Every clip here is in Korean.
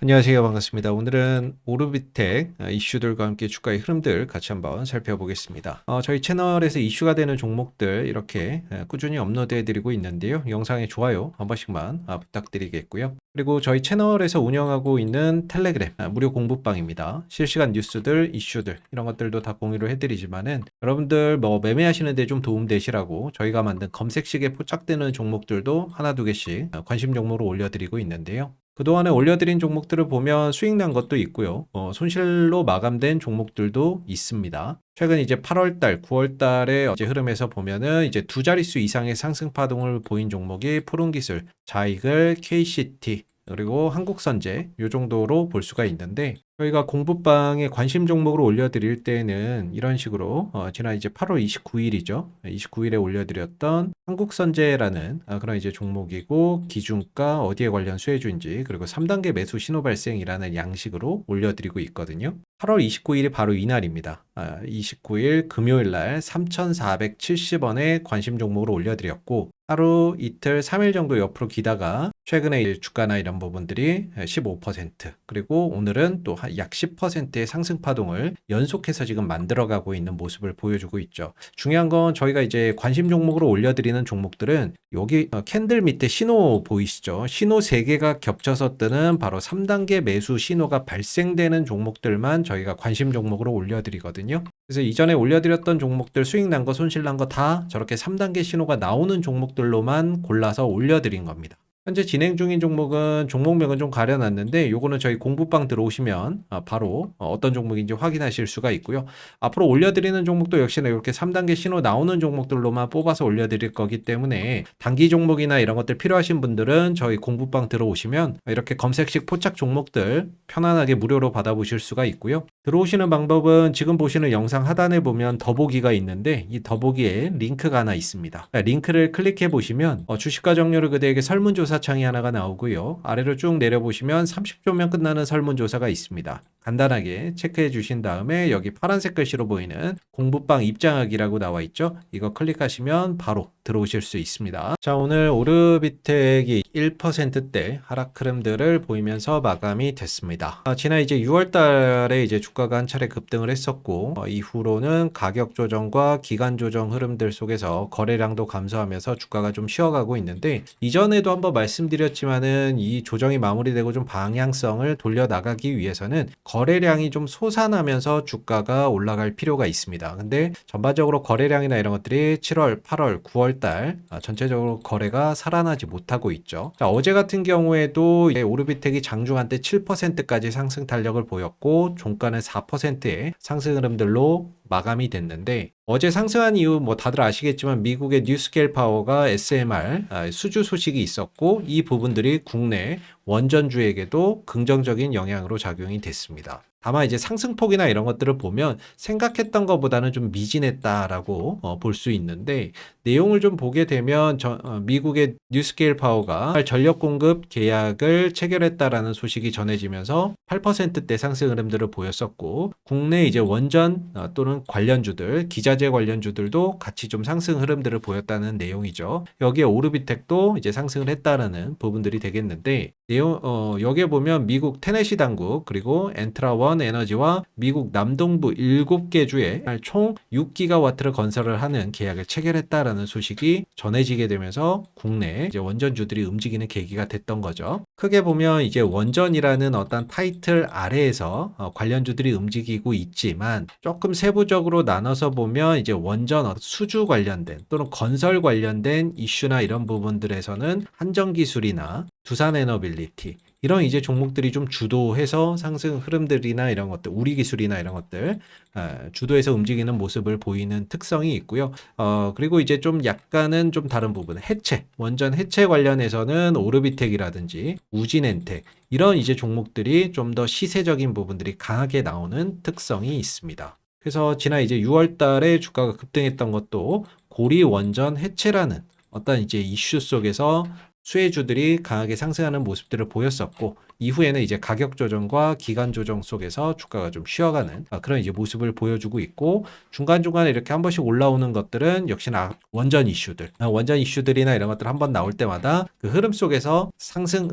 안녕하세요. 반갑습니다. 오늘은 오르비텍 이슈들과 함께 주가의 흐름들 같이 한번 살펴보겠습니다. 저희 채널에서 이슈가 되는 종목들 이렇게 꾸준히 업로드해 드리고 있는데요. 영상에 좋아요 한 번씩만 부탁드리겠고요. 그리고 저희 채널에서 운영하고 있는 텔레그램 무료 공부방입니다. 실시간 뉴스들, 이슈들 이런 것들도 다 공유를 해드리지만은 여러분들 뭐 매매하시는 데 좀 도움 되시라고 저희가 만든 검색식에 포착되는 종목들도 하나 두 개씩 관심 종목으로 올려드리고 있는데요. 그동안에 올려드린 종목들을 보면 수익 난 것도 있고요. 손실로 마감된 종목들도 있습니다. 최근 이제 8월달, 9월달의 이제 흐름에서 보면은 이제 두 자릿수 이상의 상승 파동을 보인 종목이 푸른기술, 자이글, KCT, 그리고 한국선제 요 정도로 볼 수가 있는데 저희가 공부방에 관심 종목으로 올려드릴 때는 이런 식으로 지난 이제 8월 29일이죠. 29일에 올려드렸던 한국선제라는 그런 이제 종목이고 기준가 어디에 관련 수혜주인지 그리고 3단계 매수 신호 발생이라는 양식으로 올려드리고 있거든요. 8월 29일이 바로 이날입니다. 29일 금요일 날 3,470원에 관심 종목으로 올려드렸고 하루 이틀 3일 정도 옆으로 기다가 최근에 주가나 이런 부분들이 15% 그리고 오늘은 또 약 10%의 상승 파동을 연속해서 지금 만들어가고 있는 모습을 보여주고 있죠. 중요한 건 저희가 이제 관심 종목으로 올려드리는 종목들은 여기 캔들 밑에 신호 보이시죠? 신호 3개가 겹쳐서 뜨는 바로 3단계 매수 신호가 발생되는 종목들만 저희가 관심 종목으로 올려드리거든요. 그래서 이전에 올려드렸던 종목들 수익 난 거 손실 난 거 다 저렇게 3단계 신호가 나오는 종목들로만 골라서 올려드린 겁니다. 현재 진행 중인 종목은 종목명은 좀 가려놨는데 요거는 저희 공부방 들어오시면 바로 어떤 종목인지 확인하실 수가 있고요. 앞으로 올려드리는 종목도 역시나 이렇게 3단계 신호 나오는 종목들로만 뽑아서 올려드릴 거기 때문에 단기 종목이나 이런 것들 필요하신 분들은 저희 공부방 들어오시면 이렇게 검색식 포착 종목들 편안하게 무료로 받아보실 수가 있고요. 들어오시는 방법은 지금 보시는 영상 하단에 보면 더보기가 있는데 이 더보기에 링크가 하나 있습니다. 링크를 클릭해 보시면 주식과 정렬을 그대에게 설문조사 창이 하나가 나오고요. 아래로 쭉 내려보시면 30초면 끝나는 설문조사가 있습니다. 간단하게 체크해 주신 다음에 여기 파란색 글씨로 보이는 공부방 입장하기라고 나와 있죠. 이거 클릭하시면 바로 들어오실 수 있습니다. 자, 오늘 오르비텍이 1%대 하락 흐름들을 보이면서 마감이 됐습니다. 지난 이제 6월 달에 이제 주가가 한 차례 급등을 했었고 이후로는 가격 조정과 기간 조정 흐름들 속에서 거래량도 감소하면서 주가가 좀 쉬어가고 있는데 이전에도 한번 말씀드렸지만은 이 조정이 마무리되고 좀 방향성을 돌려나가기 위해서는 거래량이 좀 솟아나면서 주가가 올라갈 필요가 있습니다. 근데 전반적으로 거래량이나 이런 것들이 7월, 8월, 9월 달 전체적으로 거래가 살아나지 못하고 있죠. 자, 어제 같은 경우에도 오르비텍이 장중 한때 7%까지 상승 탄력을 보였고 종가는 4%의 상승 흐름들로 마감이 됐는데 어제 상승한 이유 뭐 다들 아시겠지만 미국의 뉴스케일 파워가 SMR 수주 소식이 있었고 이 부분들이 국내 원전주에게도 긍정적인 영향으로 작용이 됐습니다. 다만 이제 상승폭이나 이런 것들을 보면 생각했던 것보다는 좀 미진했다라고 볼 수 있는데 내용을 좀 보게 되면 미국의 뉴스케일 파워가 전력 공급 계약을 체결했다라는 소식이 전해지면서 8%대 상승 흐름들을 보였었고 국내 이제 원전 또는 관련주들, 기자재 관련주들도 같이 좀 상승 흐름들을 보였다는 내용이죠. 여기에 오르비텍도 이제 상승을 했다라는 부분들이 되겠는데 여기에 보면 미국 테네시 당국 그리고 엔트라원 에너지와 미국 남동부 7개 주에 총 6기가와트를 건설을 하는 계약을 체결했다라는 소식이 전해지게 되면서 국내 이제 원전주들이 움직이는 계기가 됐던 거죠. 크게 보면 이제 원전이라는 어떤 타이틀 아래에서 관련주들이 움직이고 있지만 조금 세부적으로 나눠서 보면 이제 원전 수주 관련된 또는 건설 관련된 이슈나 이런 부분들에서는 한전기술이나 두산에너빌리티 이런 이제 종목들이 좀 주도해서 상승 흐름들이나 이런 것들, 우리 기술이나 이런 것들 주도해서 움직이는 모습을 보이는 특성이 있고요. 그리고 이제 좀 약간은 좀 다른 부분, 원전 해체 관련해서는 오르비텍이라든지 우진엔텍 이런 이제 종목들이 좀 더 시세적인 부분들이 강하게 나오는 특성이 있습니다. 그래서 지난 이제 6월 달에 주가가 급등했던 것도 고리 원전 해체라는 어떤 이제 이슈 속에서 수혜주들이 강하게 상승하는 모습들을 보였었고 이후에는 이제 가격 조정과 기간 조정 속에서 주가가 좀 쉬어가는 그런 이제 모습을 보여주고 있고 중간중간에 이렇게 한 번씩 올라오는 것들은 역시나 원전 이슈들이나 이런 것들 한 번 나올 때마다 그 흐름 속에서 상승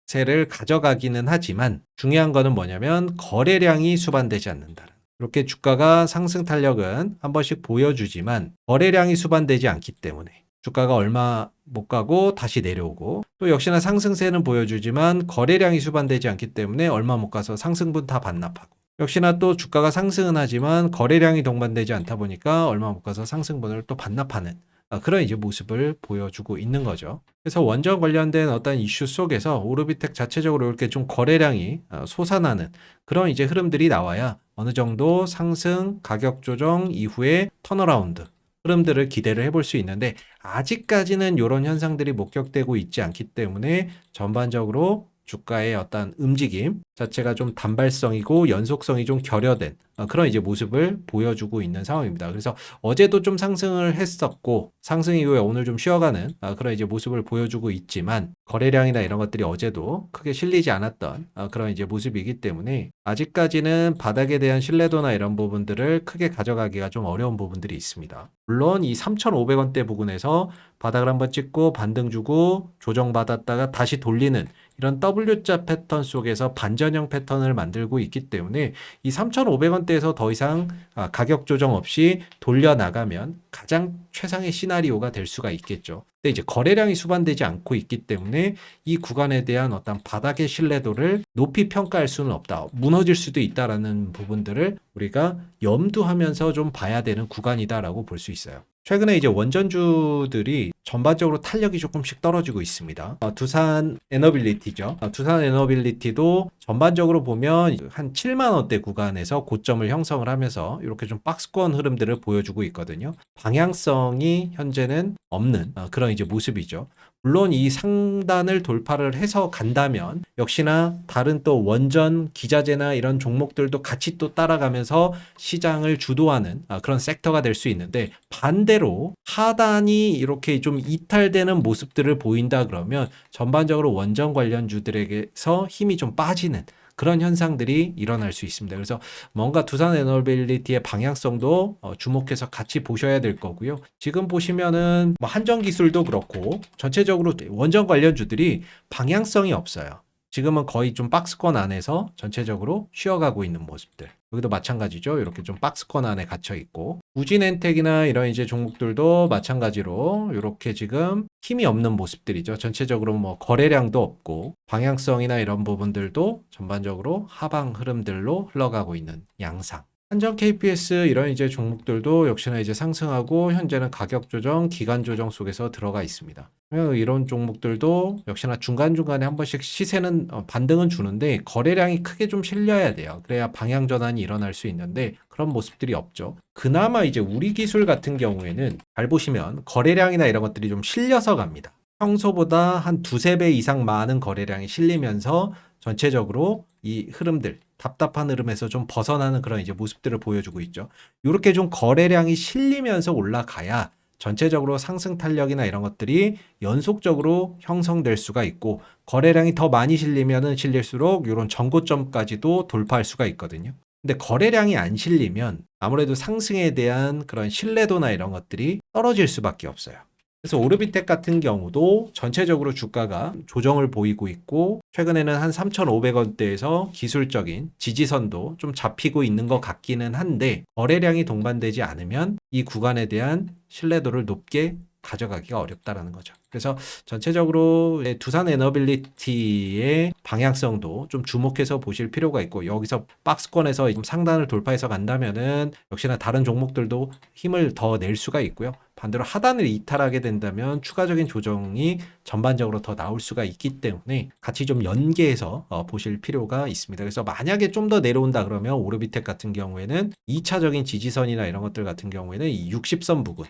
상승세를 가져가기는 하지만 중요한 거는 뭐냐면 거래량이 수반되지 않는다. 이렇게 주가가 상승 탄력은 한 번씩 보여주지만 거래량이 수반되지 않기 때문에 주가가 얼마 못 가고 다시 내려오고, 또 역시나 상승세는 보여주지만 거래량이 수반되지 않기 때문에 얼마 못 가서 상승분 다 반납하고, 역시나 또 주가가 상승은 하지만 거래량이 동반되지 않다 보니까 얼마 못 가서 상승분을 또 반납하는 그런 이제 모습을 보여주고 있는 거죠. 그래서 원전 관련된 어떤 이슈 속에서 오르비텍 자체적으로 이렇게 좀 거래량이 솟아나는 그런 이제 흐름들이 나와야 어느 정도 상승, 가격 조정 이후에 턴어라운드 흐름들을 기대를 해볼 수 있는데, 아직까지는 이런 현상들이 목격되고 있지 않기 때문에 전반적으로 주가의 어떤 움직임 자체가 좀 단발성이고 연속성이 좀 결여된 그런 이제 모습을 보여주고 있는 상황입니다. 그래서 어제도 좀 상승을 했었고 상승 이후에 오늘 좀 쉬어가는 그런 이제 모습을 보여주고 있지만, 거래량이나 이런 것들이 어제도 크게 실리지 않았던 그런 이제 모습이기 때문에 아직까지는 바닥에 대한 신뢰도나 이런 부분들을 크게 가져가기가 좀 어려운 부분들이 있습니다. 물론 이 3,500원대 부근에서 바닥을 한번 찍고 반등 주고 조정받았다가 다시 돌리는 이런 W자 패턴 속에서 반전형 패턴을 만들고 있기 때문에 이 3,500원대에서 더 이상 가격 조정 없이 돌려나가면 가장 최상의 시나리오가 될 수가 있겠죠. 근데 이제 거래량이 수반되지 않고 있기 때문에 이 구간에 대한 어떤 바닥의 신뢰도를 높이 평가할 수는 없다. 무너질 수도 있다라는 부분들을 우리가 염두하면서 좀 봐야 되는 구간이다라고 볼 수 있어요. 최근에 이제 원전주들이 전반적으로 탄력이 조금씩 떨어지고 있습니다. 두산 에너빌리티죠. 두산 에너빌리티도 전반적으로 보면 한 7만 원대 구간에서 고점을 형성을 하면서 이렇게 좀 박스권 흐름들을 보여주고 있거든요. 방향성이 현재는 없는 그런 이제 모습이죠. 물론 이 상단을 돌파를 해서 간다면 역시나 다른 또 원전 기자재나 이런 종목들도 같이 또 따라가면서 시장을 주도하는 그런 섹터가 될 수 있는데, 반대로 하단이 이렇게 좀 이탈되는 모습들을 보인다 그러면 전반적으로 원전 관련주들에게서 힘이 좀 빠지는 그런 현상들이 일어날 수 있습니다. 그래서 뭔가 두산 에너빌리티의 방향성도 주목해서 같이 보셔야 될 거고요. 지금 보시면은 뭐 한전기술도 그렇고 전체적으로 원전 관련주들이 방향성이 없어요. 지금은 거의 좀 박스권 안에서 전체적으로 쉬어가고 있는 모습들. 여기도 마찬가지죠. 이렇게 좀 박스권 안에 갇혀 있고, 우진엔텍이나 이런 이제 종목들도 마찬가지로 이렇게 지금 힘이 없는 모습들이죠. 전체적으로 뭐 거래량도 없고 방향성이나 이런 부분들도 전반적으로 하방 흐름들로 흘러가고 있는 양상. 한전 KPS 이런 이제 종목들도 역시나 이제 상승하고 현재는 가격 조정, 기간 조정 속에서 들어가 있습니다. 이런 종목들도 역시나 중간중간에 한 번씩 시세는 반등은 주는데 거래량이 크게 좀 실려야 돼요. 그래야 방향 전환이 일어날 수 있는데 그런 모습들이 없죠. 그나마 이제 우리 기술 같은 경우에는 잘 보시면 거래량이나 이런 것들이 좀 실려서 갑니다. 평소보다 한 두세 배 이상 많은 거래량이 실리면서 전체적으로 이 흐름들, 답답한 흐름에서 좀 벗어나는 그런 이제 모습들을 보여주고 있죠. 이렇게 좀 거래량이 실리면서 올라가야 전체적으로 상승 탄력이나 이런 것들이 연속적으로 형성될 수가 있고, 거래량이 더 많이 실리면은 실릴수록 이런 전고점까지도 돌파할 수가 있거든요. 근데 거래량이 안 실리면 아무래도 상승에 대한 그런 신뢰도나 이런 것들이 떨어질 수밖에 없어요. 그래서 오르비텍 같은 경우도 전체적으로 주가가 조정을 보이고 있고, 최근에는 한 3,500원대에서 기술적인 지지선도 좀 잡히고 있는 것 같기는 한데, 거래량이 동반되지 않으면 이 구간에 대한 신뢰도를 높게 가져가기가 어렵다라는 거죠. 그래서 전체적으로 두산 에너빌리티의 방향성도 좀 주목해서 보실 필요가 있고, 여기서 박스권에서 상단을 돌파해서 간다면은 역시나 다른 종목들도 힘을 더 낼 수가 있고요. 반대로 하단을 이탈하게 된다면 추가적인 조정이 전반적으로 더 나올 수가 있기 때문에 같이 좀 연계해서 보실 필요가 있습니다. 그래서 만약에 좀 더 내려온다 그러면 오르비텍 같은 경우에는 2차적인 지지선이나 이런 것들 같은 경우에는 이 60선 부근,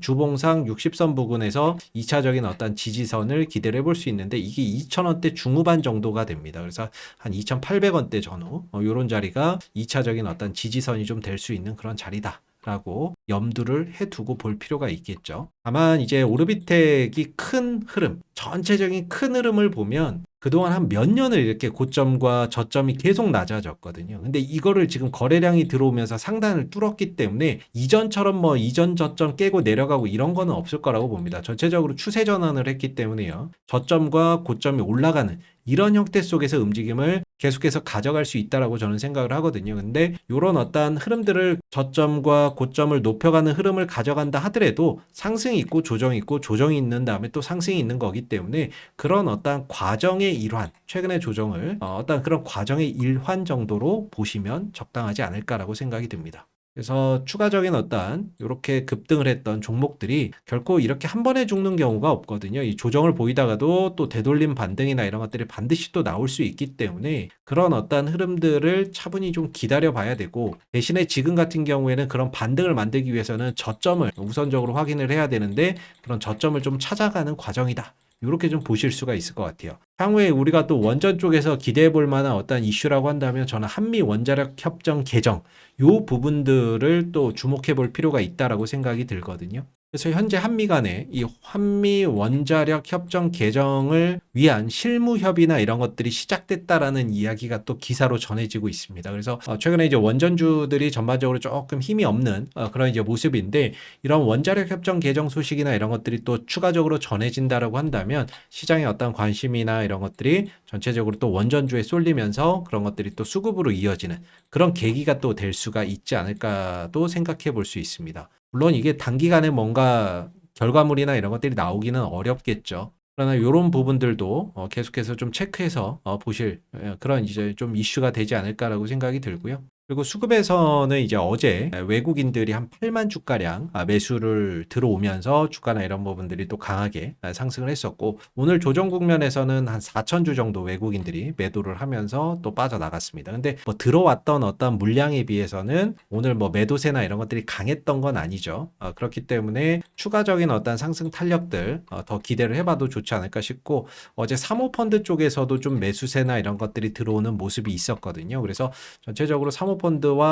주봉상 60선 부근에서 2차적인 어떤 지지선을 기대를 해볼 수 있는데, 이게 2,000원대 중후반 정도가 됩니다. 그래서 한 2,800원대 전후 이런 자리가 2차적인 어떤 지지선이 좀 될 수 있는 그런 자리다 라고 염두를 해두고 볼 필요가 있겠죠. 다만 이제 오르비텍이 큰 흐름, 전체적인 큰 흐름을 보면 그동안 한 몇 년을 이렇게 고점과 저점이 계속 낮아졌거든요. 근데 이거를 지금 거래량이 들어오면서 상단을 뚫었기 때문에 이전처럼 뭐 이전 저점 깨고 내려가고 이런 거는 없을 거라고 봅니다. 전체적으로 추세 전환을 했기 때문에요. 저점과 고점이 올라가는 이런 형태 속에서 움직임을 계속해서 가져갈 수 있다라고 저는 생각을 하거든요. 근데 이런 어떠한 흐름들을 저점과 고점을 높여가는 흐름을 가져간다 하더라도 상승이 있고 조정이 있는 다음에 또 상승이 있는 거기 때문에 그런 어떠한 과정의 일환, 최근의 조정을 어떤 그런 과정의 일환 정도로 보시면 적당하지 않을까라고 생각이 듭니다. 그래서 추가적인 어떠한 이렇게 급등을 했던 종목들이 결코 이렇게 한 번에 죽는 경우가 없거든요. 이 조정을 보이다가도 또 되돌림 반등이나 이런 것들이 반드시 또 나올 수 있기 때문에 그런 어떠한 흐름들을 차분히 좀 기다려 봐야 되고, 대신에 지금 같은 경우에는 그런 반등을 만들기 위해서는 저점을 우선적으로 확인을 해야 되는데 그런 저점을 좀 찾아가는 과정이다. 이렇게 좀 보실 수가 있을 것 같아요. 향후에 우리가 또 원전 쪽에서 기대해 볼 만한 어떤 이슈라고 한다면 저는 한미 원자력 협정 개정 요 부분들을 또 주목해 볼 필요가 있다라고 생각이 들거든요. 그래서 현재 한미 간에 이 한미 원자력 협정 개정을 위한 실무 협의나 이런 것들이 시작됐다라는 이야기가 또 기사로 전해지고 있습니다. 그래서 최근에 이제 원전주들이 전반적으로 조금 힘이 없는 그런 이제 모습인데, 이런 원자력 협정 개정 소식이나 이런 것들이 또 추가적으로 전해진다라고 한다면 시장의 어떤 관심이나 이런 것들이 전체적으로 또 원전주에 쏠리면서 그런 것들이 또 수급으로 이어지는 그런 계기가 또 될 수가 있지 않을까도 생각해 볼 수 있습니다. 물론 이게 단기간에 뭔가 결과물이나 이런 것들이 나오기는 어렵겠죠. 그러나 이런 부분들도 계속해서 좀 체크해서 보실 그런 이제 좀 이슈가 되지 않을까라고 생각이 들고요. 그리고 수급에서는 이제 어제 외국인들이 한 8만 주가량 매수를 들어오면서 주가나 이런 부분들이 또 강하게 상승을 했었고, 오늘 조정 국면에서는 한 4천 주 정도 외국인들이 매도를 하면서 또 빠져나갔습니다. 근데 뭐 들어왔던 어떤 물량에 비해서는 오늘 뭐 매도세나 이런 것들이 강했던 건 아니죠. 그렇기 때문에 추가적인 어떤 상승 탄력들 더 기대를 해봐도 좋지 않을까 싶고, 어제 사모펀드 쪽에서도 좀 매수세나 이런 것들이 들어오는 모습이 있었거든요. 그래서 전체적으로 사모펀드와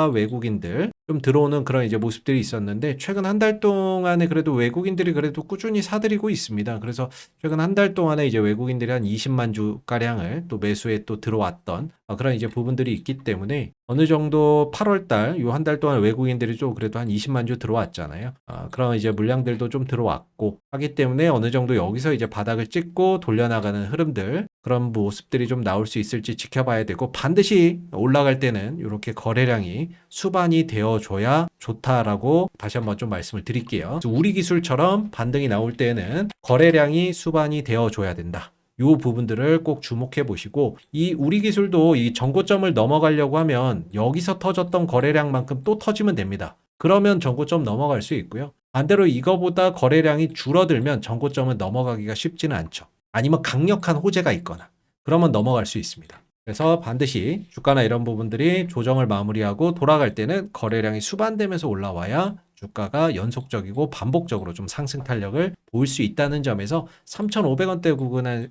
외국인들 좀 들어오는 그런 이제 모습들이 있었는데, 최근 한 달 동안에 그래도 외국인들이 그래도 꾸준히 사들이고 있습니다. 그래서 최근 한 달 동안에 이제 외국인들이 한 20만 주 가량을 또 매수에 또 들어왔던 그런 이제 부분들이 있기 때문에 어느 정도 8월 달 요 한 달 동안 외국인들이 좀 그래도 한 20만 주 들어왔잖아요. 그런 이제 물량들도 좀 들어왔고 하기 때문에 어느 정도 여기서 이제 바닥을 찍고 돌려나가는 흐름들, 그런 모습들이 좀 나올 수 있을지 지켜봐야 되고, 반드시 올라갈 때는 이렇게 거래량이 수반이 되어줘야 좋다라고 다시 한번 좀 말씀을 드릴게요. 우리 기술처럼 반등이 나올 때는 거래량이 수반이 되어줘야 된다. 요 부분들을 꼭 주목해 보시고, 이 우리 기술도 이 전고점을 넘어가려고 하면 여기서 터졌던 거래량만큼 또 터지면 됩니다. 그러면 전고점 넘어갈 수 있고요. 반대로 이거보다 거래량이 줄어들면 전고점을 넘어가기가 쉽지는 않죠. 아니면 강력한 호재가 있거나 그러면 넘어갈 수 있습니다. 그래서 반드시 주가나 이런 부분들이 조정을 마무리하고 돌아갈 때는 거래량이 수반되면서 올라와야 주가가 연속적이고 반복적으로 좀 상승 탄력을 보일 수 있다는 점에서 3,500원대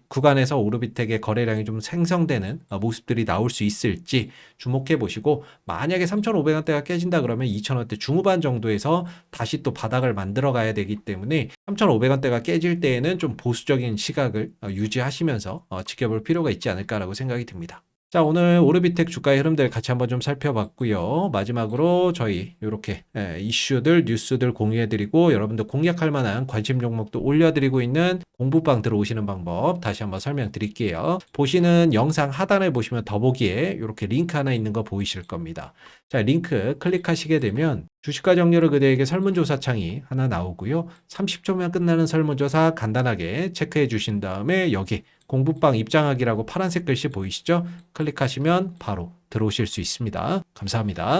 구간에서 오르비텍의 거래량이 좀 생성되는 모습들이 나올 수 있을지 주목해 보시고, 만약에 3,500원대가 깨진다 그러면 2,000원대 중후반 정도에서 다시 또 바닥을 만들어 가야 되기 때문에 3,500원대가 깨질 때에는 좀 보수적인 시각을 유지하시면서 지켜볼 필요가 있지 않을까라고 생각이 듭니다. 자, 오늘 오르비텍 주가의 흐름들 같이 한번 좀 살펴봤고요. 마지막으로 저희 이렇게 이슈들, 뉴스들 공유해드리고 여러분들 공략할 만한 관심 종목도 올려드리고 있는 공부방 들어오시는 방법 다시 한번 설명드릴게요. 보시는 영상 하단에 보시면 더보기에 이렇게 링크 하나 있는 거 보이실 겁니다. 자, 링크 클릭하시게 되면 주식과 정렬을 그대에게 설문조사 창이 하나 나오고요. 30초면 끝나는 설문조사 간단하게 체크해 주신 다음에 여기 공부방 입장하기라고 파란색 글씨 보이시죠? 클릭하시면 바로 들어오실 수 있습니다. 감사합니다.